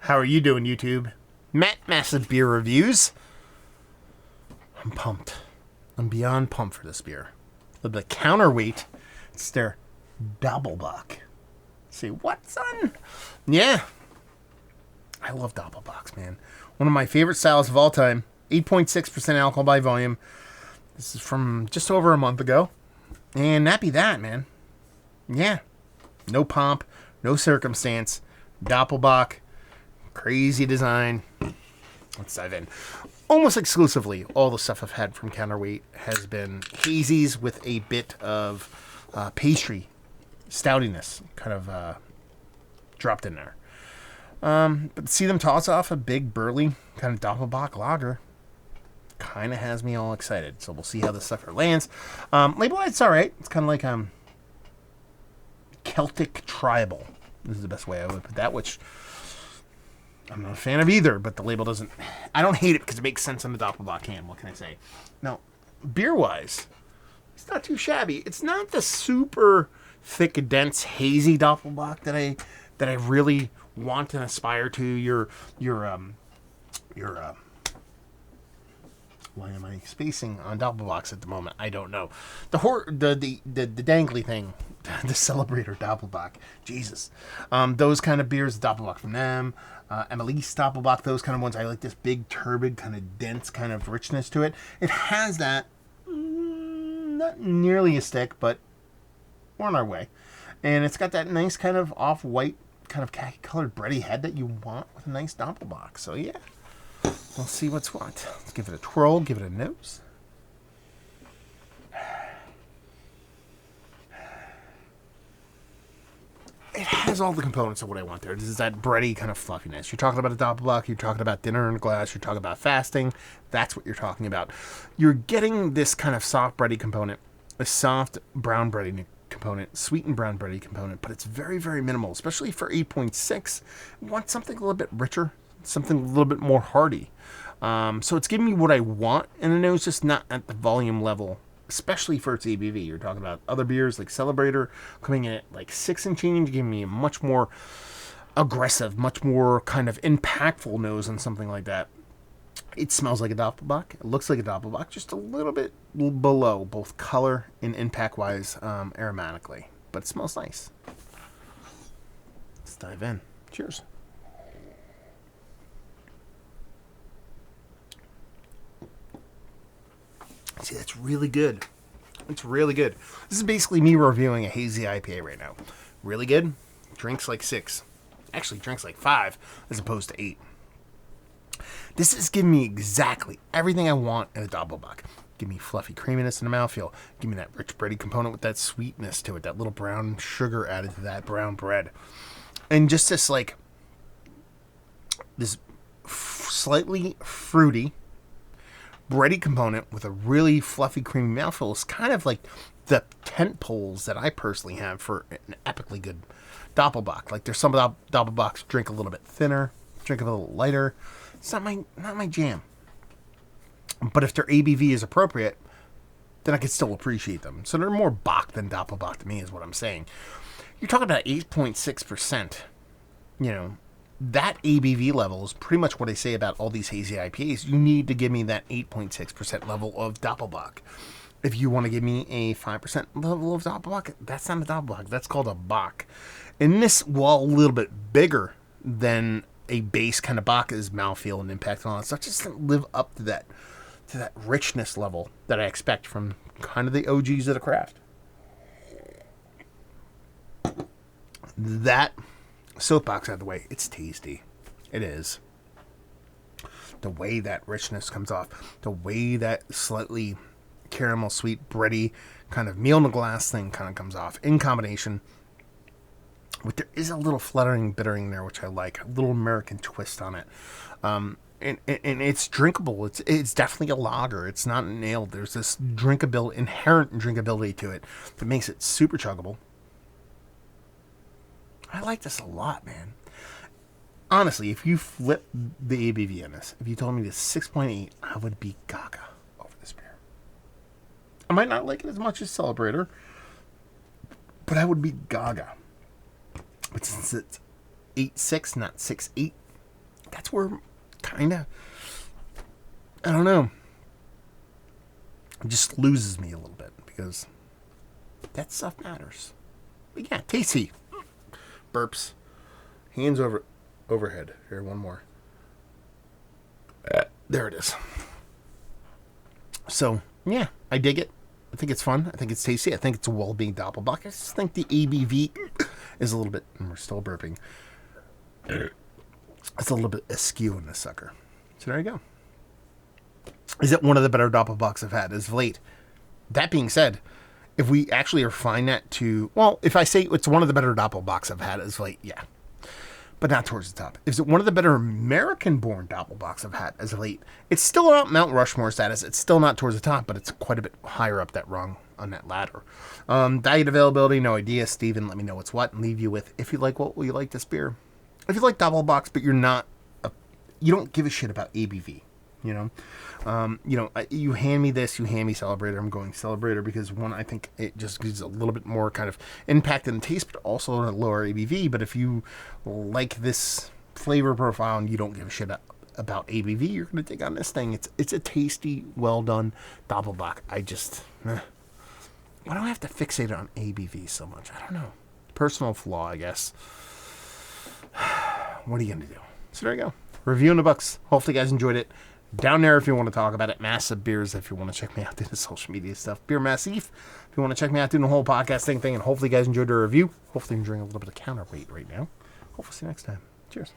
How are you doing, YouTube? Matt Massive Beer Reviews. I'm pumped. I'm beyond pumped for this beer. The counterweight, it's their Doppelbock. Say, what, son? Yeah. I love Doppelbocks, man. One of my favorite styles of all time. 8.6% alcohol by volume. This is from just over a month ago. And that be that, man. Yeah. No pomp, no circumstance. Doppelbock. Crazy design. Let's dive in. Almost exclusively, all the stuff I've had from Counterweight has been hazies with a bit of pastry stoutiness kind of dropped in there. But to see them toss off a big, burly kind of Doppelbock lager kind of has me all excited. So we'll see how this sucker lands. Label-wise, it's all right. It's kind of like Celtic tribal. This is the best way I would put that, which I'm not a fan of either, but the label doesn't... I don't hate it because it makes sense on the Doppelbock can. What can I say? Now, beer-wise, it's not too shabby. It's not the super thick, dense, hazy Doppelbock that I really want and aspire to. Your why am I spacing on Doppelbocks at the moment? I don't know. The dangly thing, the Celebrator Doppelbock. Jesus. Those kind of beers, Doppelbock from them. Emily's Doppelbock, those kind of ones. I like this big, turbid, kind of dense kind of richness to it. It has that, not nearly as thick, but we're on our way. And it's got that nice kind of off-white, kind of khaki-colored bready head that you want with a nice Doppelbock. So, yeah. We'll see what's what. Let's give it a twirl, give it a nose. It has all the components of what I want there. This is that bready kind of fluffiness. You're talking about a Doppelbock, you're talking about dinner in a glass, you're talking about fasting. That's what you're talking about. You're getting this kind of soft bready component, a soft brown bready component, sweetened brown bready component, but it's very, very minimal, especially for 8.6. You want something a little bit richer, something a little bit more hearty. So it's giving me what I want in the nose, just not at the volume level, especially for its ABV. You're talking about other beers like Celebrator coming in at like 6 and change, giving me a much more aggressive, much more kind of impactful nose than something like that. It smells like a Doppelbock. It looks like a Doppelbock, just a little bit below both color and impact-wise aromatically. But it smells nice. Let's dive in. Cheers. See, that's really good. It's really good. This is basically me reviewing a hazy IPA right now. Really good. Drinks like 6. Actually, drinks like 5 as opposed to 8. This is giving me exactly everything I want in a Doppelbock. Give me fluffy creaminess in the mouthfeel. Give me that rich bready component with that sweetness to it. That little brown sugar added to that brown bread. And just this, like, this slightly fruity bready component with a really fluffy, creamy mouthfeel is kind of like the tent poles that I personally have for an epically good Doppelbock. Like, there's some Doppelbocks drink a little bit thinner, drink a little lighter. It's not my jam. But if their ABV is appropriate, then I can still appreciate them. So they're more Bock than Doppelbock to me, is what I'm saying. You're talking about 8.6%. You know, that ABV level is pretty much what I say about all these hazy IPAs. You need to give me that 8.6% level of Doppelbock. If you want to give me a 5% level of Doppelbock, that's not a Doppelbock. That's called a Bock. And this, while a little bit bigger than a base kind of Bock is mouthfeel and impact and all that stuff, just doesn't live up to that richness level that I expect from kind of the OGs of the craft. That soapbox out of the way, it's tasty. It is. The way that richness comes off, the way that slightly caramel sweet bready kind of meal in a glass thing kind of comes off in combination with, there is a little fluttering bittering there, which I like, a little American twist on it. And it's drinkable. It's definitely a lager. It's not an ale. There's this inherent drinkability to it that makes it super chuggable. I like this a lot, man. Honestly, if you flip the ABV on this, if you told me this 6.8, I would be gaga over this beer. I might not like it as much as Celebrator, but I would be gaga. But since it's 8.6, not 6.8, that's where kind of, I don't know, it just loses me a little bit because that stuff matters. But yeah, tasty. Burps. Hands overhead. Here, one more. There it is. So, yeah, I dig it. I think it's fun. I think it's tasty. I think it's a well-being Doppelbock. I just think the ABV is a little bit, and we're still burping, it's a little bit askew in this sucker. So there you go. Is it one of the better Doppelbocks I've had as of late? That being said, if we actually refine that to, well, if I say it's one of the better Doppelbocks I've had as of late, yeah. But not towards the top. Is it one of the better American-born Doppelbocks I've had as of late? It's still not Mount Rushmore status. It's still not towards the top, but it's quite a bit higher up that rung on that ladder. Diet availability, no idea. Steven, let me know what's what and leave you with, if you like what you like this beer. If you like Doppelbocks, but you don't give a shit about ABV, you know? You hand me this, you hand me Celebrator. I'm going Celebrator because, one, I think it just gives a little bit more kind of impact in the taste, but also a lower ABV. But if you like this flavor profile and you don't give a shit about ABV, you're going to dig on this thing. It's a tasty, well done Doppelbock. Why do I have to fixate on ABV so much? I don't know. Personal flaw, I guess. What are you going to do? So there you go. Reviewing the books. Hopefully you guys enjoyed it. Down there if you want to talk about it. Massive Beers if you want to check me out doing the social media stuff. Beer Massif if you want to check me out doing the whole podcasting thing. And hopefully you guys enjoyed the review. Hopefully I'm enjoying a little bit of counterweight right now. Hopefully see you next time. Cheers.